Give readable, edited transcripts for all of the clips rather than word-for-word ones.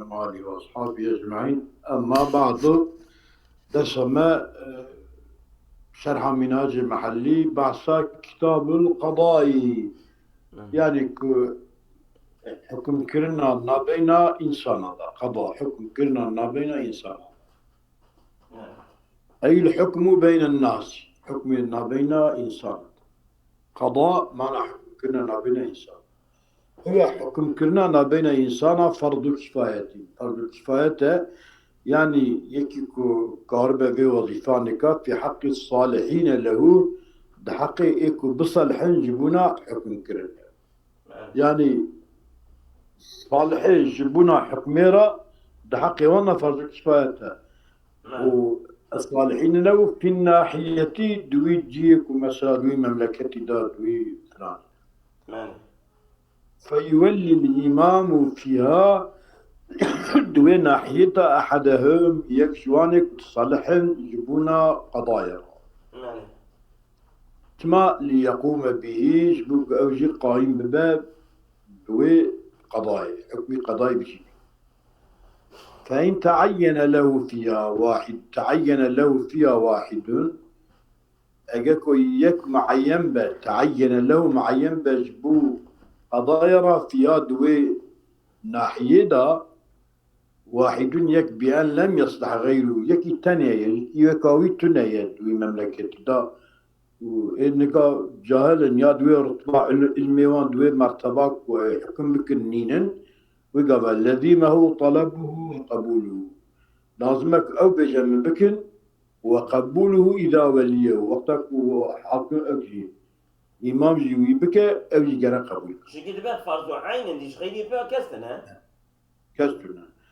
وسلم عليه وأصحابه أجمعين. أما بعد، دسما شرح منهاج المحلي بعث كتاب القضاء، يعني حكم كرنا ما بين إنسان، قضاء حكم كرنا ما بين إنسان، أي الحكم بين الناس، حكم ما بين إنسان. قضاء معنى حكم كرنا ما بين إنسان، هو حكم كرنا ما بين إنسان فرض كفاية. فرض كفاية يعني يكيكو كهرباء في وظيفانك في حق الصالحين له، بحق إيكو بصالحين جبونا حكم كرنا، يعني صالحين جبونا حكميرا بحق وانا فرض كفاية. والصالحين له في الناحية دوي جيك ومثلا دوي مملكة دا دوي فلان، فيولي الإمام فيها دوي ناحية أحدهم يكشوانك صالحين يجبونا قضايا كما ليقوم به جبوك أوجي قائم بباب دوي قضايا، حكم قضايا بشي. فإن تعين له فيها واحد أجاكو يك معين با تعين له معين بجبو قضايا فيها دوي ناحية دا واحد يك بأن لم يصلح غيره، يكي تانية يكاوي تنية دوي مملكة دا، وإنك جاهل يا دوي رتبة الميوان دوي مرتبة وحكم بكنينن، وقال الذي ما هو طلبه وقبوله لازمك أو بجمع بكن وقبوله إذا وليه وقتك وحاكم أكجي إمام جيوي بك أو يجرى قبول شكل بقى فرض عين ديش غيري بقى كستنا.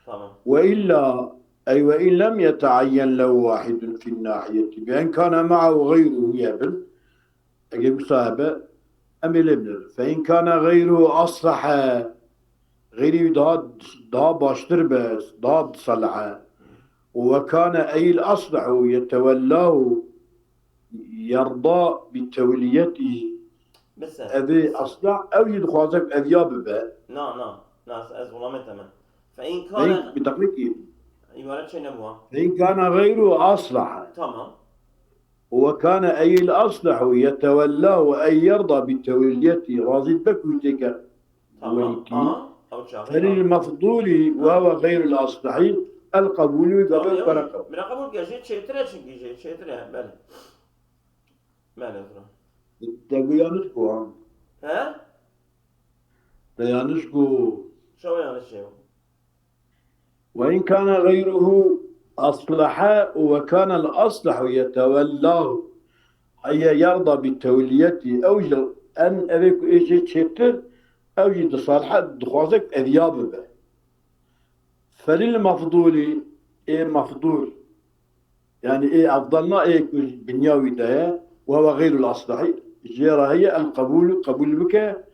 تمام. وإلا أي وإن لم يتعين له واحد في الناحية بأن كان معه غيره يابن أجيب صاحبه أمل ابن، فإن كان غيره أصلح غيري دا باشتر بس دا صلحه، وكان أي الأصلح يتولاه يرضى بتوليته بس أبي أصلح أو يدخوازك أذياب به. نعم ناس أزغلامة تمام. فإن كان بتقليد يوارد شيء نبوه، فإن كان غيره أصلح تمام، وكان أي الأصلح يتولاه وأن يرضى بتوليته راضي بك ويتك تمام. فللمفضول وهو غير الأصلح القبول قبل برقب. من قبول كجيت شيترة شنكي شيترة بله تقول ها؟ يانشكو شو يانشكو؟ وإن كان غيره أصلح وكان الأصلح يتولاه أي يرضى بتوليته أوجد أن أبيك إيجي شيتر أوجد صالحة دخوازك أذياب به. فللمفضول إيه مفضول يعني إيه أفضلنا إيه بنياوي ده وهو غير الأصلح جيرا هي القبول قبول بك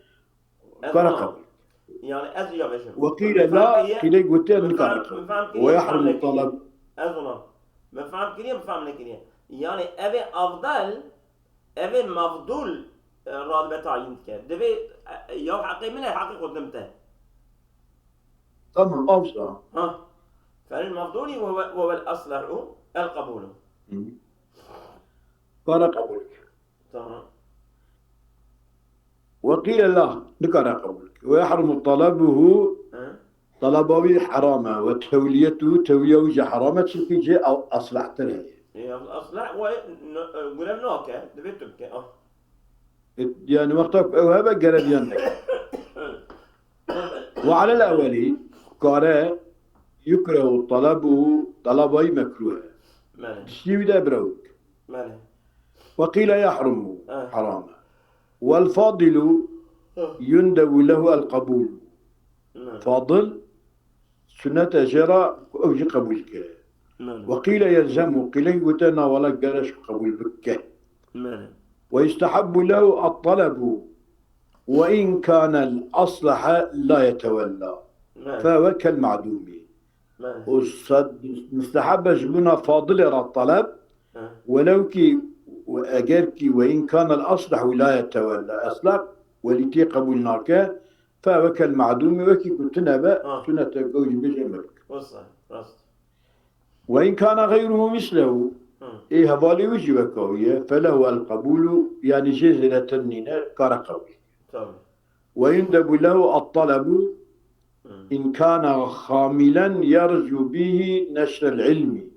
كرقب يعني أذياب إيش؟ وقيل لا قيل قلت نكرقب ويحرم الطلب. أظن مفهوم كلية يعني أبي أفضل أبي مفضول راتبة تعيين كده دبي يو حقي منه حقي قدمته تمام أوصى فالمفضول وهو الأصلح القبول كرقبك تمام. وقيل لا نكرقبك ويحرم طلبه طلبه حرامة وتوليته توليه حرامة شكي جاء أو أصلح ترى أصلح وقلنا نوكا دبي تبكي يعني وقتك وهذا قرب ينك. وعلى الأولي كاره يكره طلبه مكروه تشتيوي ده بروك وقيل يحرم حرام والفاضل يندب له القبول فاضل سنة جرى أوجي قبولك وقيل يلزم قيل يقولنا ولا قرش قبول بك ويستحب له الطلب وإن كان الأصلح لا يتولى فهو كالمعدوم. مستحب جبنا فاضل الطلب ولو كي وأجرك وإن كان الأصلح لا يتولى أصلح ولتي قبولناك فوك المعدوم وكي كنت نبأ آه. سنة قوي بجمك. وصل راست. وإن كان غيره مثله إيه هبالي وجه وكوية فله القبول يعني جزلة النينة كرقوي. تمام. ويندب له الطلب إن كان خاملا يرجو به نشر العلم.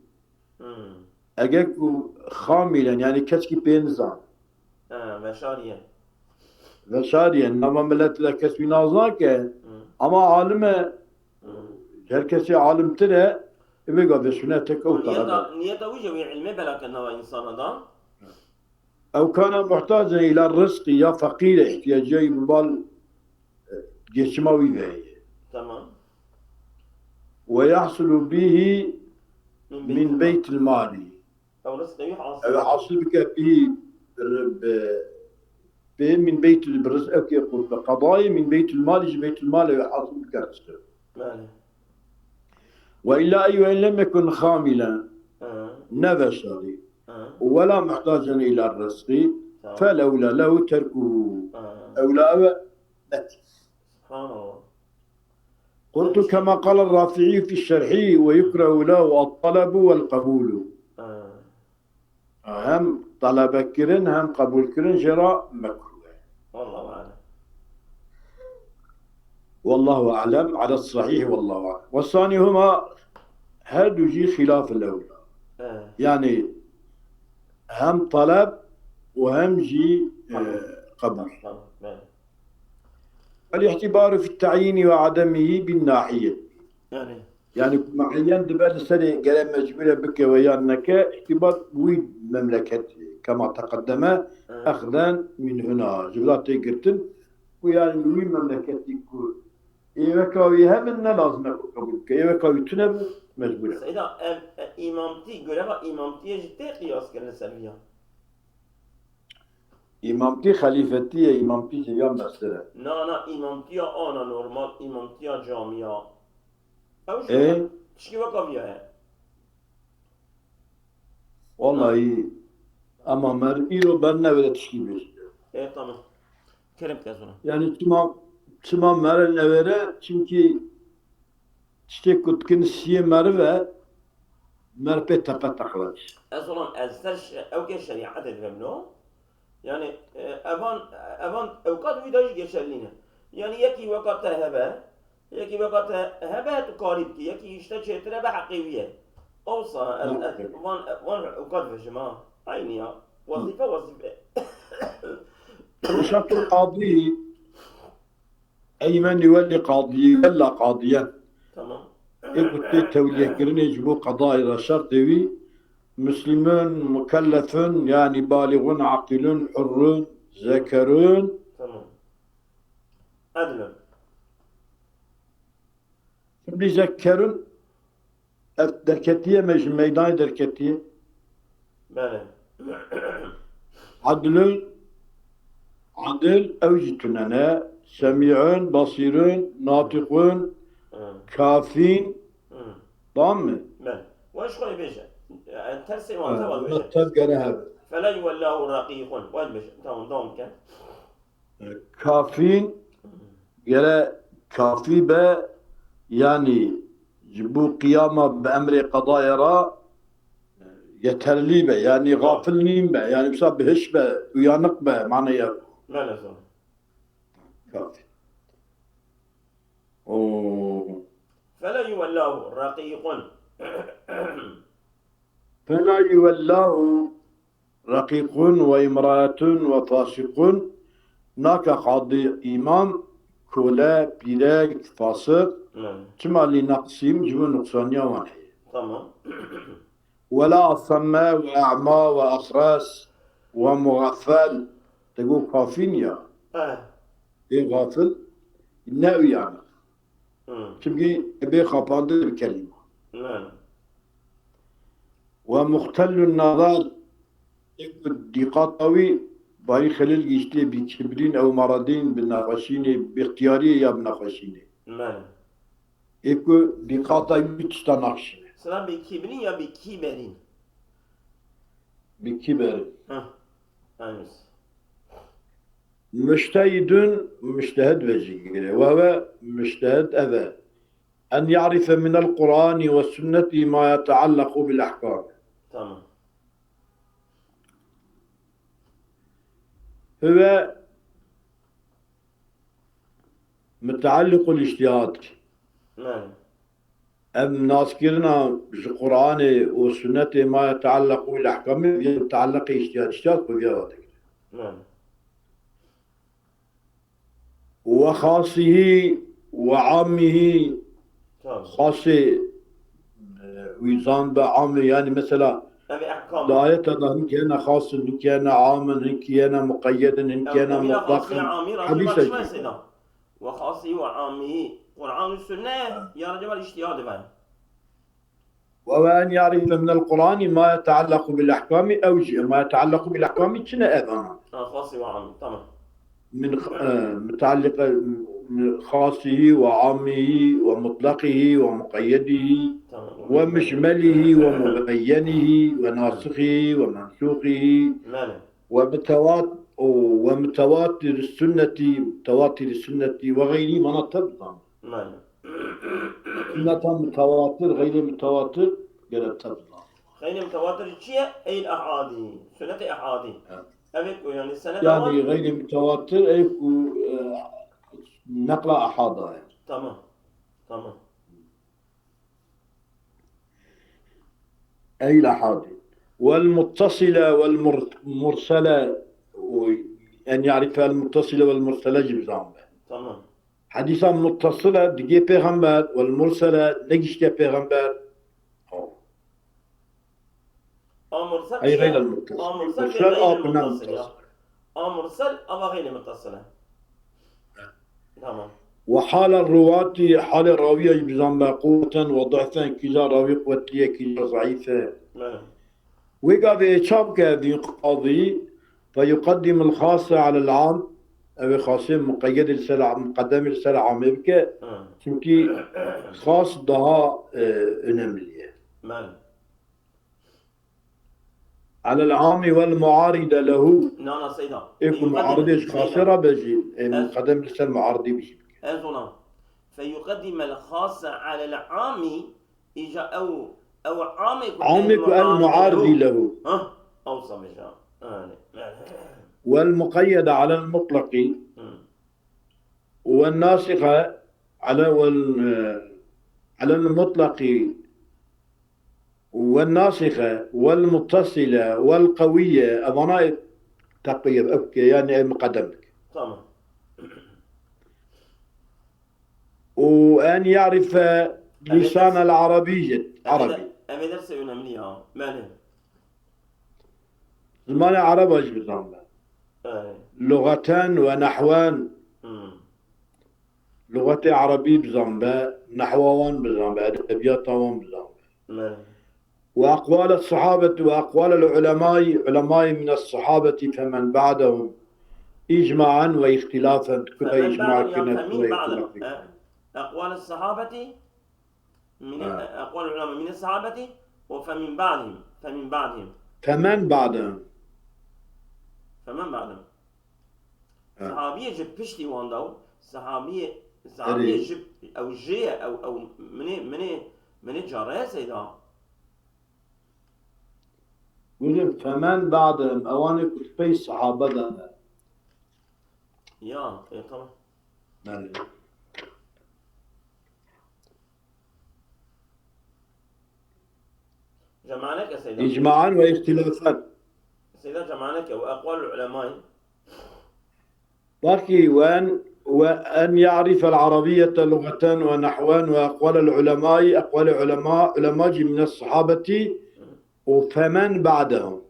أجاكو خاملا يعني كسكي بينزان مشاريع. وشاريا نما ملت لك في نازاك أما عالم هركسي عالم ترى يبقى بسنتك أو طلبه نيته وجه علمي بلا كأنه إنسان هذا. أو كان محتاجا إلى الرزق يا فقير احتياجي ببال جسموي به تمام. ويحصل به من بيت المال أو رزق أو يحصل بك به من بيت الرزق أو يقول بقضايا من بيت المال يجي بيت المال ويحصل بك رزقه. وإلا أيها إن لم يكن خاملا نبشري ولا محتاجا إلى الرزق فلولا له تركه أولى نتي. سبحان الله. قلت كما قال الرافعي في الشرح ويكره له الطلب والقبول. هم طلب كرن هم قبول كرن جرى مكروه. والله أعلم. والله أعلم على الصحيح والله أعلم. والثاني هما هادو جي خلاف الأولى. يعني هم طلب وهم جي قبول. الاعتبار في التعيين وعدمه بالناحية يعني معين دبال السنة قال مجبولة بك ويانك اعتبار ويد مملكة كما تقدم أخذا من هنا جبلات تيقرتن ويعني وين مملكة يكون إيوكاوي همنا لازم قبولك إيوكاوي تنب مجبولة. سيدا إمامتي قرأها إمامتي جتة قياس كرن سلبيا. إمامتي خليفتي إمامتي جيان مسألة. نا إمامتي أنا نورمال إمامتي جامعة. أوش إيه؟ شكي وقفيا هي؟ والله أما مرئيرو برنا ولا تشكي بيش. إيه تمام. كرم كذونا. يعني تمام مرن نوره çünkü işte kutkin siye merve merpe tepe taklaş. أصلاً أزتش أو كشريعة تفهمناه يعني أفان أوقات ويداش جشلينا يعني يكي وقت هبة تقارب كي يكي يشتى ترى بحقيقية أوصى وان أوقات في جماعة عينيا وظيفة شرط القاضي أيمن يولي قاضي ولا قاضيا. تمام. إيه توليه كرن يجبو قضايا شرطي مسلمون مكلفون يعني بالغون عاقلون حرون ذكرون. تمام. عدل. Şimdi ذكرون دركتية مش ميدان دركتية. بله. عدل أوجتنا سميعون بصيرون ناطقون كافين ضامن. بله. وإيش خوي بيجا؟ ترسي وانتبه بيجا. تبقى هذا. فلا يولاه رقيق وين بيجا؟ تمام كان. كافين يلا كافي با يعني جبو قيامة بأمر قضايا را يترلي به يعني غافلين به يعني بسبب هش به ويانق به معنى يا لا صح كافي. فلا يولاه رقيق فلا يولاه رقيق وامرأة وفاسق ناك قاضي إمام كولا بيلاك فاسق كما لنقسم جبو نقصانيا وانحي. تمام. ولا أصمى وأعمى وأخرس ومغفل تقول كافين يا إيه غافل إنه يعني تبقي أبي خاباند الكلمة. ومختل النظر يقول دقاطوي باي خلال يشتي بكبرين أو مرضين بالنقاشين باختيارية يا بنقاشين. يقول دقاطوي تستنقش. سلام بكبرين يا بكبرين؟ بكبر. أنس. مجتهد بجيله، وهو مجتهد أذى أن يعرف من القرآن والسنة ما يتعلق بالأحكام. تمام. هو متعلق الاجتهاد. نعم. أم ناذكرنا بالقرآن والسنة ما يتعلق بالأحكام يتعلق اجتهاد بجواتك. نعم. وخاصه وعامه. تمام. خاصة ويزان بعامه، يعني مثلا أبي أحكام. داية إن كان خاصا إن كان عاما إن كان مقيدا إن أو كان نبينا خاصية مطلقا عامي راجل حديث ما جدا. سيدا وخاصي وعامه قرآن والسنة يا رجل الاجتهاد بها. وأن يعرف من القرآن ما يتعلق بالأحكام أو ما يتعلق بالأحكام كنا أيضا خاصي وعامي. تمام. من متعلق من خاصه وعامه ومطلقه ومقيده تمام. ومجمله ومبينه وناسخه ومنسوخه ماله. ومتواتر السنة وغيره من التبطن. ماله. سنة متواتر غير متواتر قال التبطن. خير متواتر شيء أي الأحادي سنة أحادي. أبيك يعني السنة يعني غير متواتر أي نقل أحاضة يعني. تمام. تمام. أي الأحادي والمتصلة والمرسلة، أن يعرف المتصلة والمرسلة جبزان. تمام. حديثا متصلة دقي پیغمبر والمرسلة نجشت پیغمبر مرسل أي غير شيء. المتصل. مرسل مرسل غير كنا المتصل. متصل. مرسل أو غير متصلة. تمام. وحال الرواة حال الراوية يجبزان قوة وضعفا كذا راوي قوتية كذا ضعيفة. ماله. وقال إيشاب كذي قاضي فيقدم الخاصة على العام أو خاصة مقيد السلع مقدم السلع عامك çünkü خاص daha önemli. ماله. على العام والمعارض له. نانا سيدا. يكون معارضة خاصة بجي مقدم السلع معارضي بجي. أنتنا فيقدم الخاص على العام إجا أو عامك والمعارض له. أوصى بجا. والمقيد على المطلق والناسخة على المطلق والناسخة والمتصلة والقوية أظناء تقييد أوكي يعني مقدمك. تمام. وأن يعرف لسان العربية عربي. أبي درس أنمليها ماله. زمان عرب أجبزان لغتان ونحوان. لغة عربي بزنبا نحوان بزنبا أدبياتان بزنبا. وأقوال الصحابة وأقوال العلماء علماء من الصحابة فمن بعدهم إجماعا واختلافا كل إجماع كنا أقوال الصحابة من أقوال العلماء من الصحابة وفمن بعدهم فمن بعدهم صحابية جب بشتي واندو صحابية جب أو جية أو من جارة سيدا. يقول فمن بعدهم أوانك في صحابة دانا. يا طبعا. جمعناك يا سيدا. إجماعا واختلافا. سيدا جمعناك وأقوال العلماء. باقي وأن يعرف العربية لغة ونحوا وأقوال العلماء أقوال علماء من الصحابة وفمن بعدهم.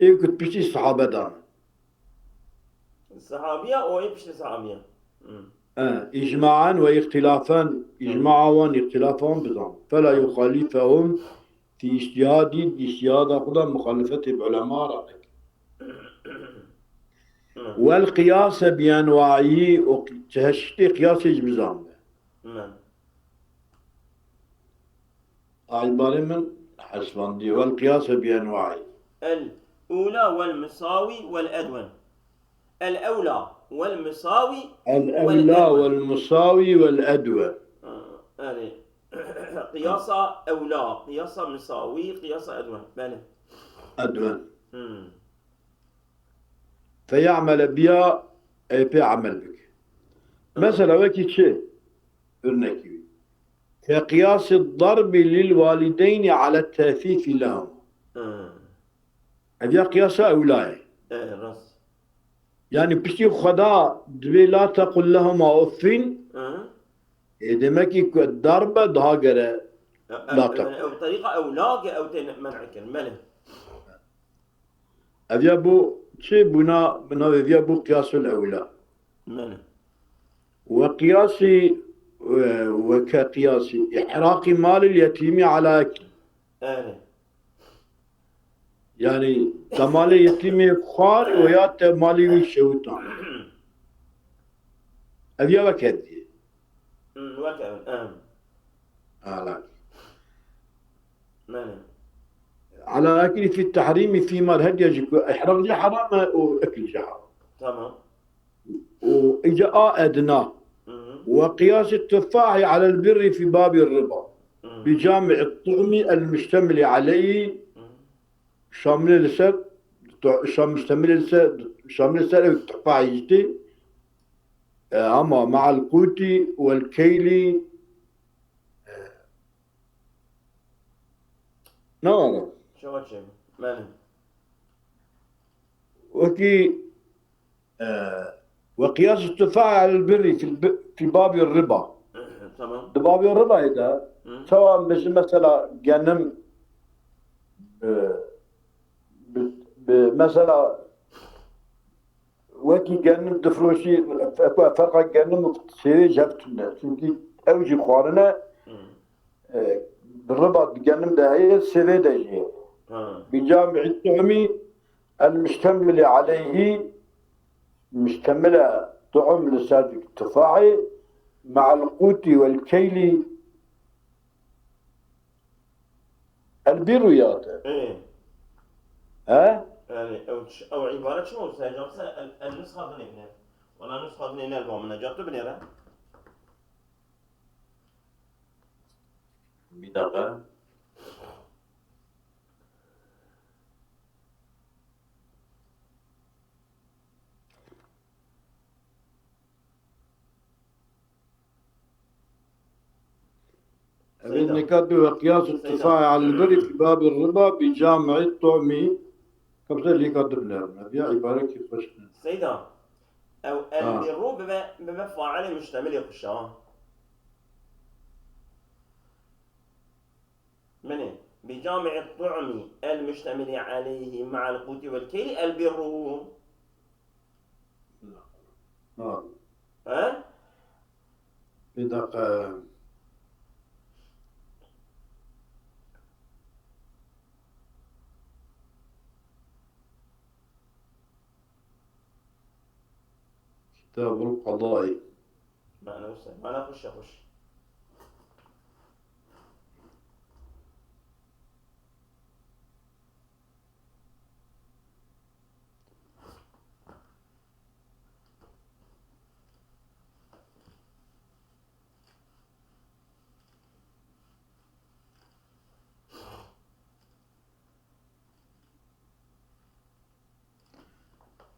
إيه كنت بشي الصحابة دانا. الصحابية أو إيه بشي الصحابية. إجماعا واختلافا. إجماعا واختلافا بزام فلا يخالفهم في اجتهاد أخذ مخالفة بعلماء رأيك. والقياس بأنواعه وتهشتي قياس بزام. عبارة من حسباندي والقياس بأنواعه. الأولى والمساوي والأدون. الأولى والمساوي الأولى والمساوي والأدوى. يعني قياس أولى، قياس مساوي، قياس أدوى. بله أدوى. فيعمل بيا أي بيعمل بك. مثلا وكي شيء örnek كقياس الضرب للوالدين على التأثيث لهم. هذا قياس أولاي. راس. يعني بشي خدا دبي لا تقل لهما أف. demek ki darbe daha göre la تقل. أو بطريقة أولاق أو منعك الملك. هذا بو شيء بنا هذا بو قياس الأولى. وقياس وكقياس إحراق مال اليتيم على أكل. يعني تمال اليتيم خار ويا تمالي وشوتان. هذا وكذي. على أكل في التحريم في مال هدي يجب إحراق جه حرام وأكل جه حرام. تمام. وإجاء أدنى. وقياس التفاح على البر في باب الربا بجامع الطعم المشتمل عليه شامل السر شامل السر التفاح يجتي أما مع القوت والكيل. نعم. شو هالشيء؟ ماله. وكي وقياس التفاح على البر في باب الربا. تمام. باب الربا إذا سواء مثلا جنم مثلا وكي جنم تفروشي فرق جنم سيري جبتنا çünkü أوجي قارنة بالربا جنم ده هي سيري ده بجامع الطعم المشتمل عليه مشتملة طعم لسادك التفاحي مع القوت والكيل البرويات. ها؟ يعني أو عبارة شنو سيجابس النسخة بنينا ولا نسخة بنينا البوم نجابته بنيرة. بدقة. النكات وقياس التفاح على البر في باب الربا بجامع الطعم. كم اللي كاتب لنا هذه عبارة كيف وش سيدا أو البر بمفعل مشتمل يقشاه من بجامع الطعم المشتمل عليه مع القوت والكيل البر. ها؟ بدقة. كتاب القضاء. ما أنا خش.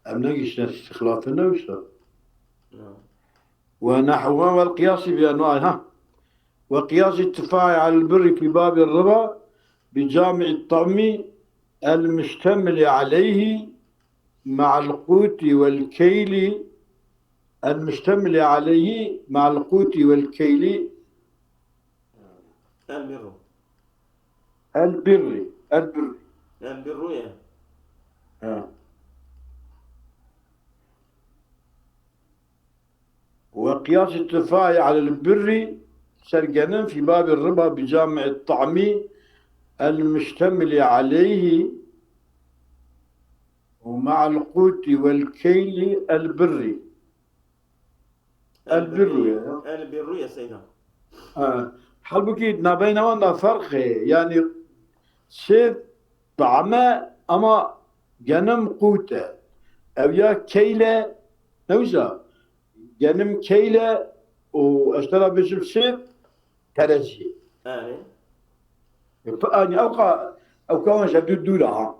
أمناقش استخلافنا وشو ونحوه والقياس بأنواعها. وقياس التفاح على البر في باب الربا بجامع الطعم المشتمل عليه مع القوت والكيل المشتمل عليه مع القوت والكيل البر يا وقياس التفاح على البر سرجنا في باب الربا بجامع الطعم المشتمل عليه ومع القوت والكيل البر يا سيدنا. حلبكي نبينهما فرق يعني شيء طعمه أما جنم قوته أو يا كيلة نوزا جنم كيلة واشترى بجيب سيف ترزي أني فأني أو كمان شدود دولة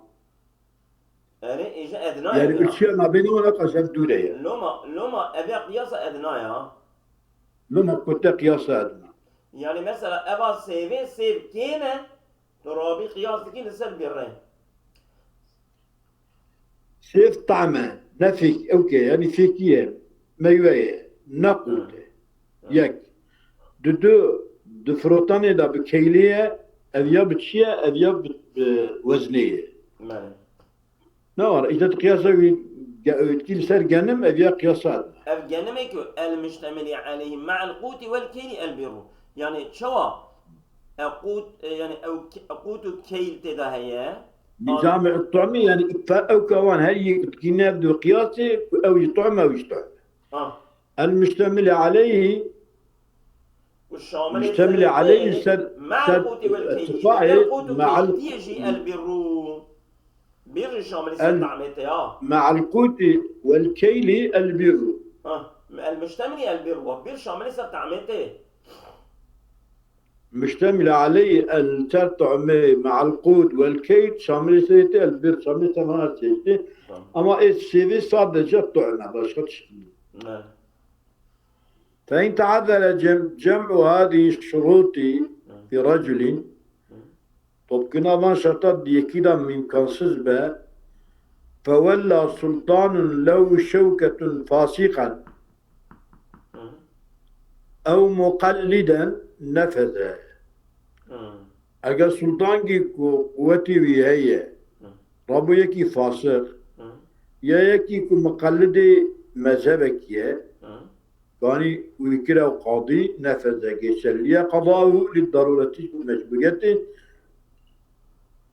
أني إجا أدنايا يعني بها الشيء ما بينه ولا شدود دولة لما أبي قياس أدنايا لما كنت قياس أدنى يعني مثلا أبا سيف كينه ترابي قياس كين السر بالرين سيف طعمه نفيك أوكي يعني فيكيه ميوية نقود يك دو فروتاني دا بكيلية أذيا بتشيا أذيا بوزنية مالي نور إذا تقياسه كل سر جنم أذيا قياسات الجنمك المشتمل عليه مع القوت والكيل البر يعني شوا القوت يعني قوت الكيل تدهيا نظام الطعمي يعني أو كوان هل كنا بدو قياسه أو يطعم أو يشتعم المشتمل عليه والشامل مشتمل عليه مع القوت والكيل إذا القوت والكيل تيجي البر بر الشامل طعمته مع القوت والكيل البر المشتمل البر وبر شامل طعمته مشتمل عليه التطعمة مع القوت والكيل شامل سيته البر شامل ثمانية سيته أما السيفي صادق الطعمة بس فإن تعذر جمع هذه الشروط في رجل طب كنا ما شرطت دي كده من كنسز به فولى سلطان له شوكة فاسقا أو مقلدا نفذ أجا سلطان کی قوتي وهي ربو يكي فاسق يا يكي مقلد مذهبك يا كاني ويكره قاضي نفذ جسلية قضاءه للضرورة والمجبورية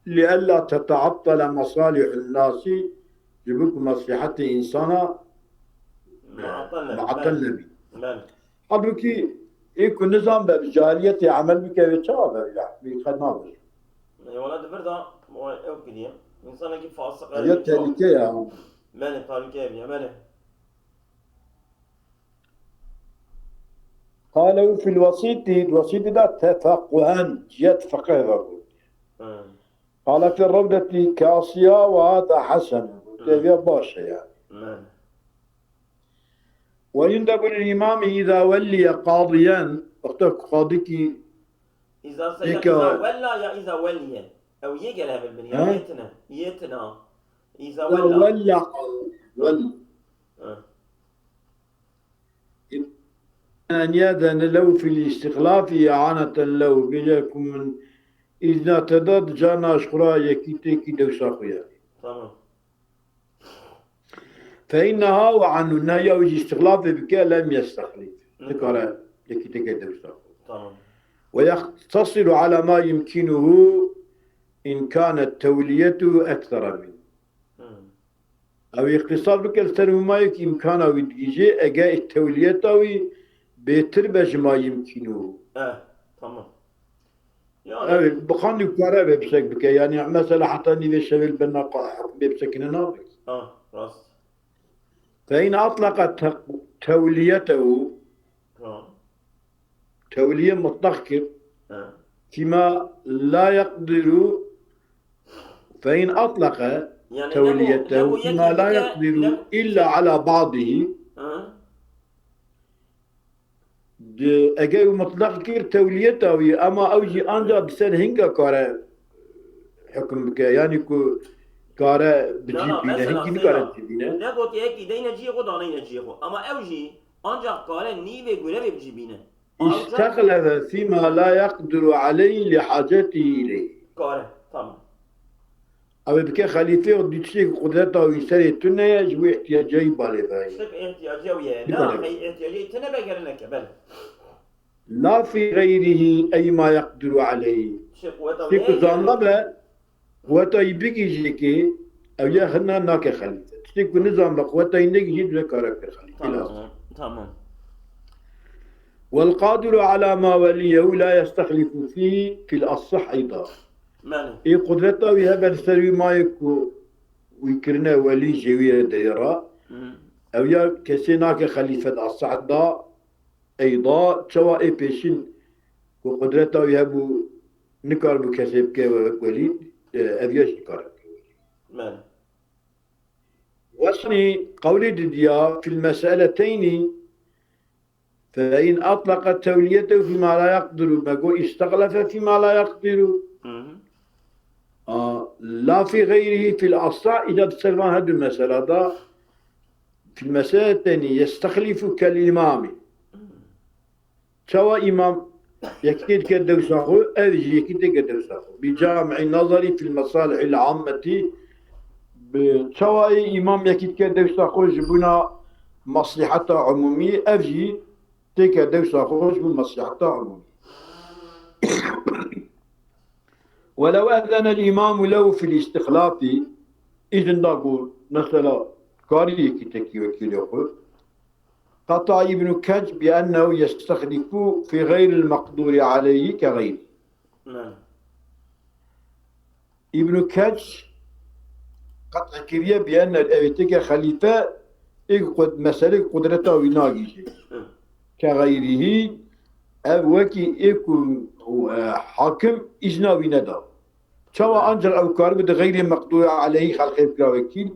لئلا تتعطل مصالح الناس جبك مصلحة إنسانا معطل نبي حبكي يكون نظام بالجالية عمل بك بيتشابه يعني خدمة بس يا ولد بردا أو كذي إنسان كيف فاسق هي تهلكة يا ماله تهلكة يا ماله قالوا في الوسيط ده تفقها جد فقه قال في الروضة كاسيا وهذا حسن تبي باشا يعني ويندب للإمام إذا ولي قاضيا اختك قاضيك إذا ولا يا إذا ولي أو يجلها بالبنية يتنا إذا ولا أن يأذن له في الاستخلاف إعانة له بجاكم من إذا تضاد جانا أشخرا يكيتي دوسا خويا تمام فإنها وعن النهي أو الاستخلاف بك لم يستخلف ذكر يكيتي دوسا تمام ويقتصر على ما يمكنه إن كانت توليته أكثر منه أو اختصار بك الترمى إمكانه ويدجي أجاء التولية بتربج ما يمكنه تمام يعني بخاني كارا بيبسك بك يعني مثلا حتى نيجي شغل بنا بيبسك نابك راس فإن أطلق توليته تولية مطلق فيما لا يقدر فإن أطلق يعني توليته فيما لا يقدر إلا على بعضه أجاي مطلق كير توليته أما أوجي أنجا بسر هنگا كارا حكم بك يعني كارا بجيب بينا هنگي نكارا بجيب بينا لا قلت يكي دينا جيغو دانينا جيغو أما أوجي أنجا كارا نيوي قولي بجيب بينا استخلف فيما لا يقدر عليه لحاجته إليه كارا تمام أو بك خليفة وديتشيك قدرته ويسري تنيا جوي احتياجي بالي باي شوف احتياجي ويا لا احتياجي تنبى قرنك بل لا في غيره أي ما يقدر عليه شيك زانبه قوتا يبكي جيكي أو يخنا ناك خليفة شيك نظام بقوتا ينك جيد ذكرك خليفة تمام والقادر على ما وليه لا يستخلف فيه في الأصح أيضا ماله إيه قدرته ويهبر سري ما يكو ويكرنا ولي جوية ديرا أو يا كسيناك خليفة الصعدة أيضا سواء بيشين وقدرته يهبو نكار بكسب كوليد أبيش نكار مال وصني قولي ديا في المسألتين فإن أطلق توليته فيما لا يقدر بقول استغلف فيما لا يقدر لا في غيره في الأصح إذا تسلمان هذه المسألة ده في المسألة الثانية يستخلف كالإمام سواء إمام يكيد كدو ساخو أرجي يكيد كدو ساخو بجامع النظري في المصالح العامة سواء إمام يكيد كدو ساخو جبنا مصلحة عمومية أرجي تكدو ساخو جبنا مصلحة عمومية ولو أذن الإمام له في الاستخلاف إذن نقول مثلا قارئ كتكي وكيل يقول قطع ابن كج بأنه يستخلف في غير المقدور عليه كغيره. ابن كج قطع كبير بأن الأبتك خليفة مسألة قدرته وناقشه كغيره وكي يكون حاكم إجنابي ندى سواء أنجل أو كارب غير مقدور عليه خلق يبقى وكيل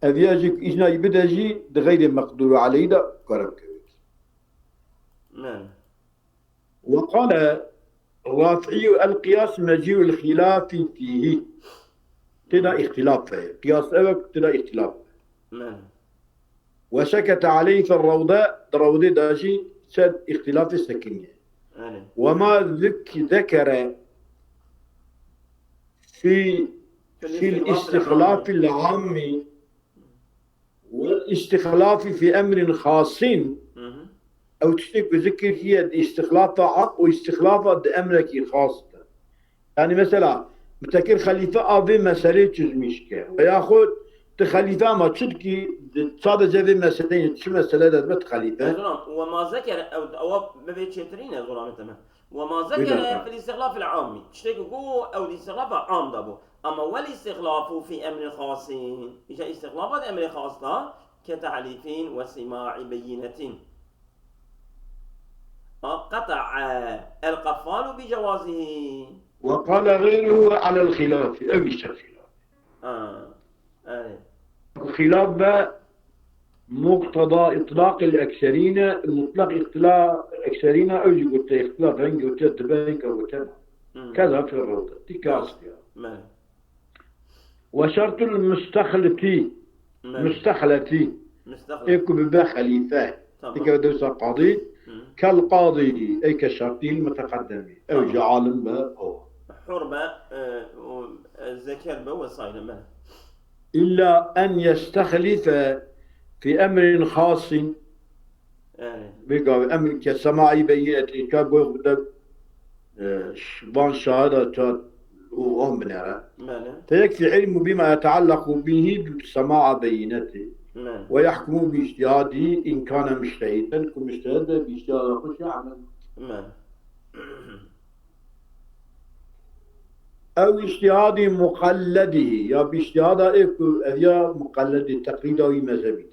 أبياجك إجنابي بدأجي غير مقدور عليه دا كارب نعم. وقال الرافعي القياس مجيء الخلاف فيه تدا اختلاف فيه قياس أبك تدا اختلاف نعم. وسكت عليه في الروضة داشي سد اختلاف السكنية وما ذكر في الاستخلاف العام والاستخلاف في أمر خاص أو تشتك بذكر هي استخلاف عق واستخلاف أمرك خاص يعني مثلا متكر خليفة أبي مسألة تزميشك ويأخذ تخليفة ما تشتكي تصاد جذب مسألة شو مسألة ده خليفة وما ذكر أو ما بيتشترين يا زلمة تمام وما ذكر في الاستخلاف العامي تشتكي أو الاستخلاف عام دابو أما والاستخلاف في أمر خاص إذا استخلافات أمر خاص كتعليف وسماع بينة قطع القفال بجوازه وقال غيره على الخلاف أو الخلاف الخلاف بقى مقتضى إطلاق الأكثرين مطلق إطلاق الأكثرين أو قلت اختلاف هنجي قلت تبين قلت كذا في الروضة تكاس فيها وشرط المستخلتي مستخلتي يكون ببا خليفة تكا دوسا قاضي كالقاضي أي كالشرطي المتقدم أو جعل بها حربة الذكر بها وصايلة إلا أن يستخلف في أمر خاص بقى أمر كسماع بيئة كابو بان شهادة وهم بنرى فيكفي علم بما يتعلق به بسماع بينته ويحكم باجتهاده إن كان مجتهدا كمجتهدا باجتهاده خش يعمل أو اجتهاد مقلده يا باجتهاده يا مقلد التقليد أو مذهبي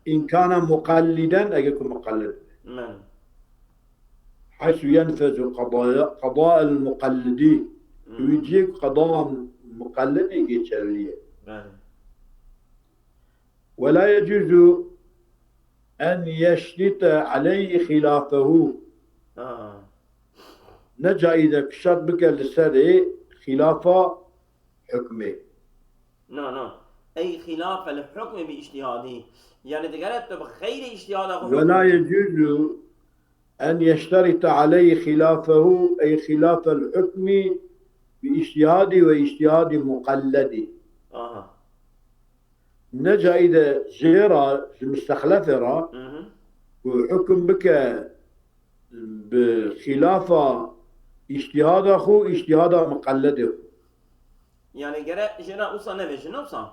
إن كان مقلدا أجيكم مقلد حيث ينفذ قضاء المقلدين ويجيك قضاء مقلد يجي تشريع ولا يجوز أن يشتت عليه خلافه نجا إذا شرط بك للسرع خلاف حكمه نعم أي خلاف الحكم باجتهاده يعني تقرأت بخير اجتهاده ولا يجوز أن يشترط عليه خلافه أي خلاف الحكم باجتهاده واجتهاد مقلده نجا إذا جيرا المستخلفة وحكم بك بخلاف اجتهاد أخو اجتهاد مقلده يعني جنا أوصى نبي جنا أوصى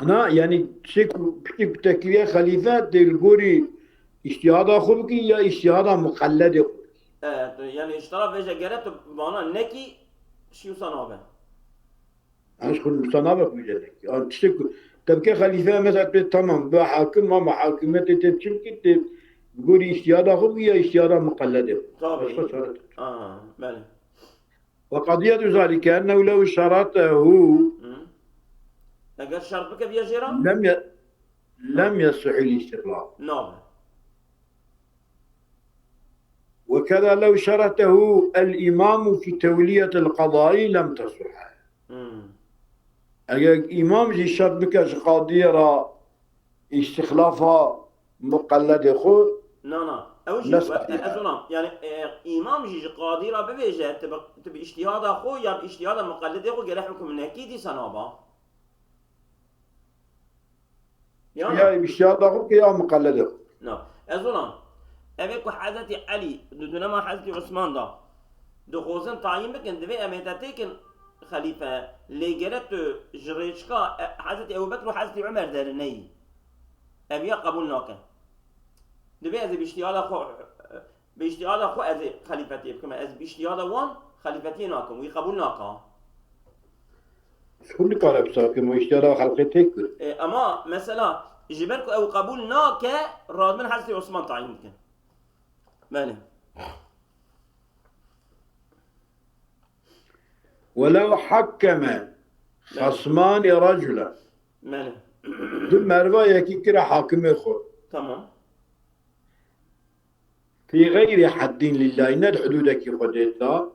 أنا يعني شيء بتكوية خليفة تلقوري اجتهاد أخو بك يا اجتهاد مقلده يعني اشترى بيجا جرت بانا نكي شو صنابه عاش خل مصنابك وجدك يعني تشتكي تبكي خليفة مثلا تمام بحاكم ما محاكمة تتشم كتب تقولي اشتيادا هم هي اشتيادا مقلدة بس طبيعي. خسرت بله. وقضية ذلك أنه لو شرطه اگر شرط بك بيا جيران؟ لم ي... نعم. لم يصح الاستقلال نعم. وكذا لو شرطه الإمام في تولية القضاء لم تصح أجا إمام جي شرط بك قاضية را استخلافها مقلد خو نا اوجي نصحيح ازونام يعني امام جي قادرة ببيجة تبي اجتهاد اخو يا اجتهاد مقلد اخو جرح حكم من اكيد سنابا يا يا بشياطة خو يا مقلد خو نعم. ازونام ابيكو حضرتي علي دون ما حضرتي عثمان دا دخوزن تعيين بكن دبي اميتاتيكن خليفة لجرت جريشكا حضرتي ابو بكر وحضرتي عمر درني ابيا قبول ناكن دبي از باشتياد اخو باشتياد اخو از خليفتي بكم از باشتياد وان خليفتي ناكم ويقبول ناكا شو اللي قال بساكن واشترى خلقتك اما مثلا جبركو او قبول ناكا راد من حضرتي عثمان تعيين بكن ماله ولو حكم خصمان رجلا ماله ثم رواية كرا حاكم خو تمام في غير حد لله ند حدودك خديتا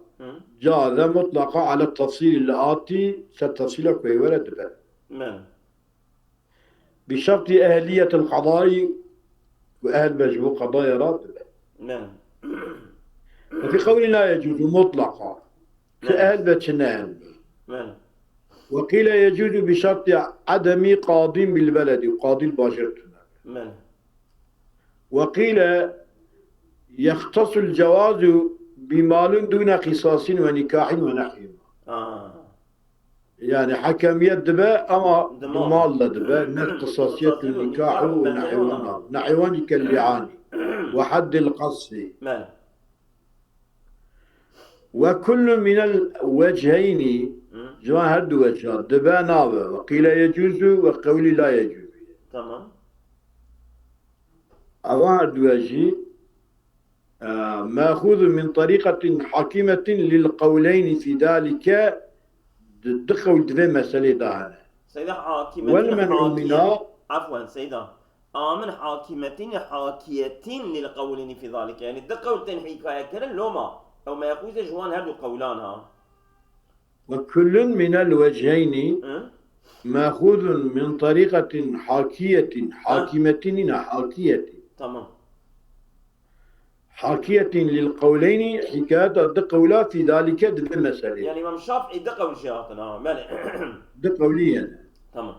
جاز مطلقا على التفصيل الآتي ستفصيل كوي ولد بل ماله بشرط أهلية القضاء وأهل مجموع قضايا راتب ماله وفي قول لا يجوز مطلقا كأهل بتشنان ماله وقيل يجوز بشرط عدم قاض بالبلد وقاضي الباشرة ماله وقيل يختص الجواز بمال دون قصاص ونكاح ونحوهما يعني حكمية دبا أما ضمال لدبا اختصاصية النكاح ونحوهما نحوهما كاللعان وحد القصف ماله وكل من الوجهين جوان هد وجهات دبا نابا وقيل يجوز وقول لا يجوز تمام أوان وجهي مأخوذ من طريقة حكيمة للقولين في ذلك دخل دفع مسألة دهنا سيدة حاكمة والمنع منها عفوا سيدة آمن حاكمة حاكية للقولين في ذلك يعني ده قول تنحيكا كرن لوما أو ما يقول جوان هذو قولانها وكل من الوجهين مأخوذ من طريقة حاكية حاكية تمام حاكية للقولين حكاية الدقولة في ذلك دفع مسألة يعني إمام الشافعي ده قول شيخنا مالي ده قوليا تمام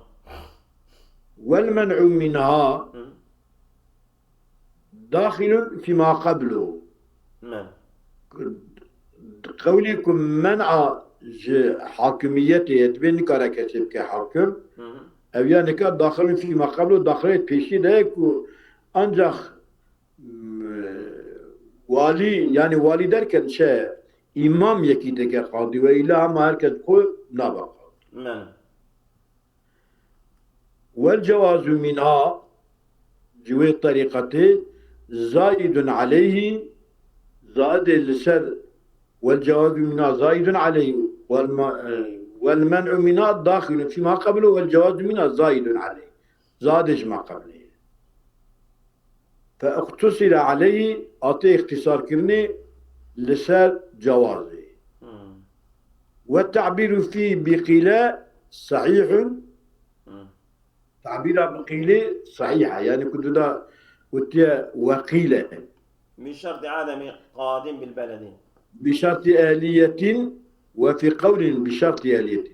والمنع منها داخل فيما قبله قولكم منع حاكميته يتبين كارا كسب كحاكم او يعني كان داخل فيما قبله داخلت بيشي دايك انجخ والي يعني والي دركن شيء امام يكي دكي قاضي وإلا هم هركز كو نابا والجواز منها جوي طريقته زائد عليه زائد اللسان والجواز منها زائد عليه والمنع منها داخل فيما قبله والجواز منها زائد عليه زادج ما قبله فاقتصر عليه أعطي اختصار كرني لسان جوازه والتعبير فيه بقيلة صحيح تعبير بقيلة صحيحة يعني كنت دا وقيلة بشرط عدم قادم بالبلد بشرط آلية وفي قول بشرط آلية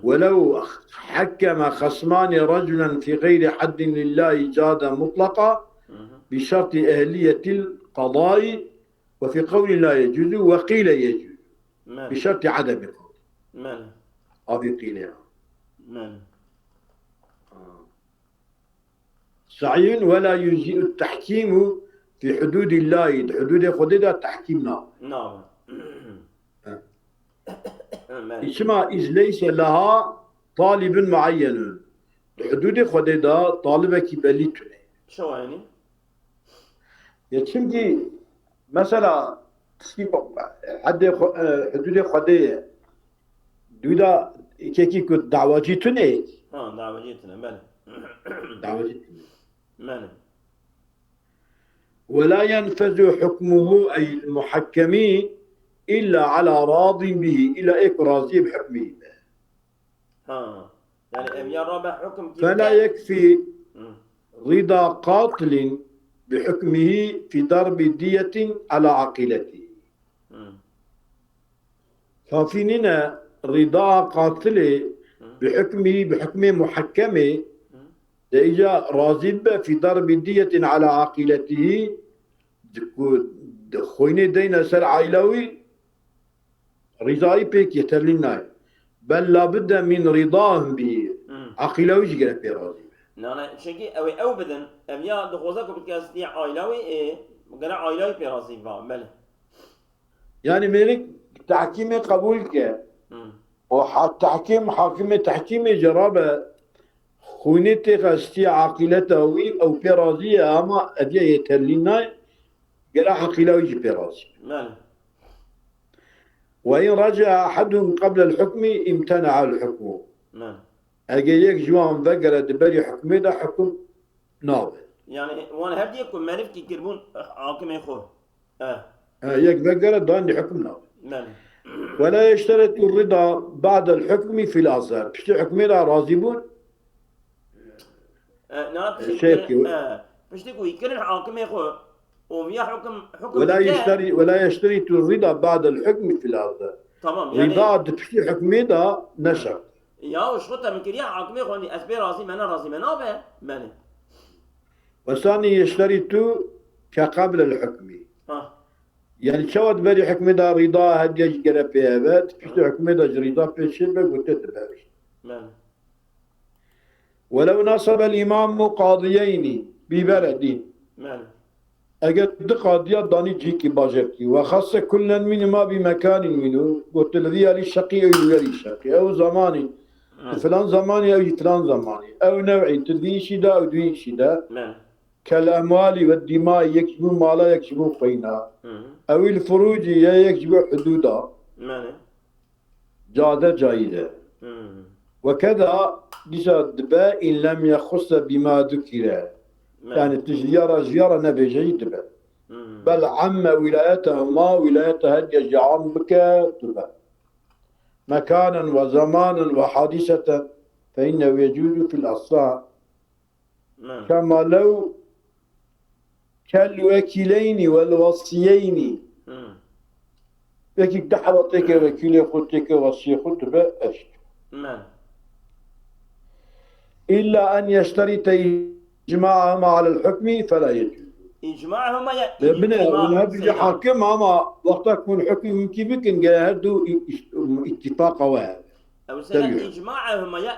ولو حكم خصمان رجلا في غير حد لله جاز مطلقا بشرط أهلية القضاء وفي قول لا يجوز وقيل يجوز بشرط عدم القضاء هذه قيل صحيح ولا يجزئ التحكيم في حدود الله حدود خديدة تحكيمنا نعم اسمها إذ ليس لها طالب معين حدود خود دا طالبك بليتونه شو يعني؟ يتشمكي مثلا حد حدود خديه دودا كيكي كنت دعواتي تني دعوة جيتنا بله دعواتي بله ولا ينفذ حكمه أي المحكم إلا على راض به إلى إكرازي بحكمه يعني أبيان رابع حكم فلا يكفي رضا قاتل بحكمه في ضرب دية على عقيلته ففيننا رضا قاتل بحكم محكمه إذا راضب في ضرب دية على عقيلته خويني دينا سر عائلوي رضاي بيك يترلنا بل لابد من رضاهم به عقيلوي جرى في راضي نانا شكي أو بدن أبيا دخوزك بتكاستي عائلوي إيه مقرأ عائلوي برازي بله يعني ملك تحكيم قبول كه وتحكيم تحكيم جرابة خونتي غستي عقيلته أو برازية أما أدية يترلنا قرأ عقيلوي برازي ماله وإن رجع أحد قبل الحكم امتنع الحكم ماله أجيك جوان ذكر دبري حكمه ده حكم ناظر يعني وانا هبدي يكون ما نفتي كربون حاكم يخوه يك ذكر دان حكم ناظر ماله ولا يشترط الرضا بعد الحكم في الأزهر بشتي حكمه ده راضيبون نعم بشتي كوي كرن حاكم يخوه ويا حكم ولا يشترط الرضا بعد الحكم في الأزهر تمام يعني رضا بشتي حكمه ده نشر يا وشغلتها من كريا حاكم يخوه أسبي رازي منا رازي منا به ماله والثاني يشترط كقبل الحكم يعني شوت بري حكمه ده رضا هدي يجرى فيها بات بشتي حكمه ده رضا في الشبه وتتبارش ماله ولو نصب الإمام قاضيين ببلد ماله أجد قاضيات داني جيكي باجركي وخص كل منهما بمكان منه قلت الذي يلي الشقي أو يلي الشقي أو زماني فلان زماني أو فلان زماني أو نوعي تدوي شدا أو دوي شدا كالأموال والدماء يكشفون ما لا يكشفون قينا أو الفروج يكشفون حدودا جادة جايدة وكذا لسا دباء إن لم يخص بما ذكر يعني زيارة نبي جيد بل عم ولايتهما ولايتها يجعل بك مكانا وزمانا وحادثة فإنه يجوز في الأصلاح كما لو كالوكيلين والوصيين لكن دحوتك وكيل خدتك وصي خدت بأشت إلا أن يشترط إجماعهما على الحكم فلا يجوز إجماعهما من هذا حاكم أما وقت يكون الحكم ممكن بكن جاهدوا اتفاق واحد أو سنة إجماعهما يا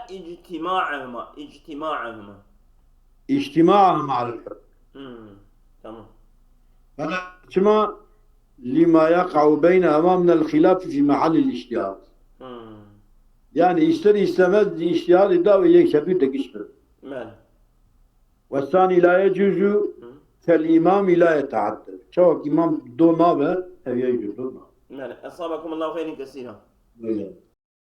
اجتماعهما على الحكم تمام فلا اجتماع لما يقع بينهما من الخلاف في محل الاجتهاد يعني يشتري يستمد اجتهاد داوي يشبه تكشفه والثاني لا يجوز كالإمام لا يتعدد شو إمام دو نابه أو يجوز دو نابه أصابكم الله خير كثيرا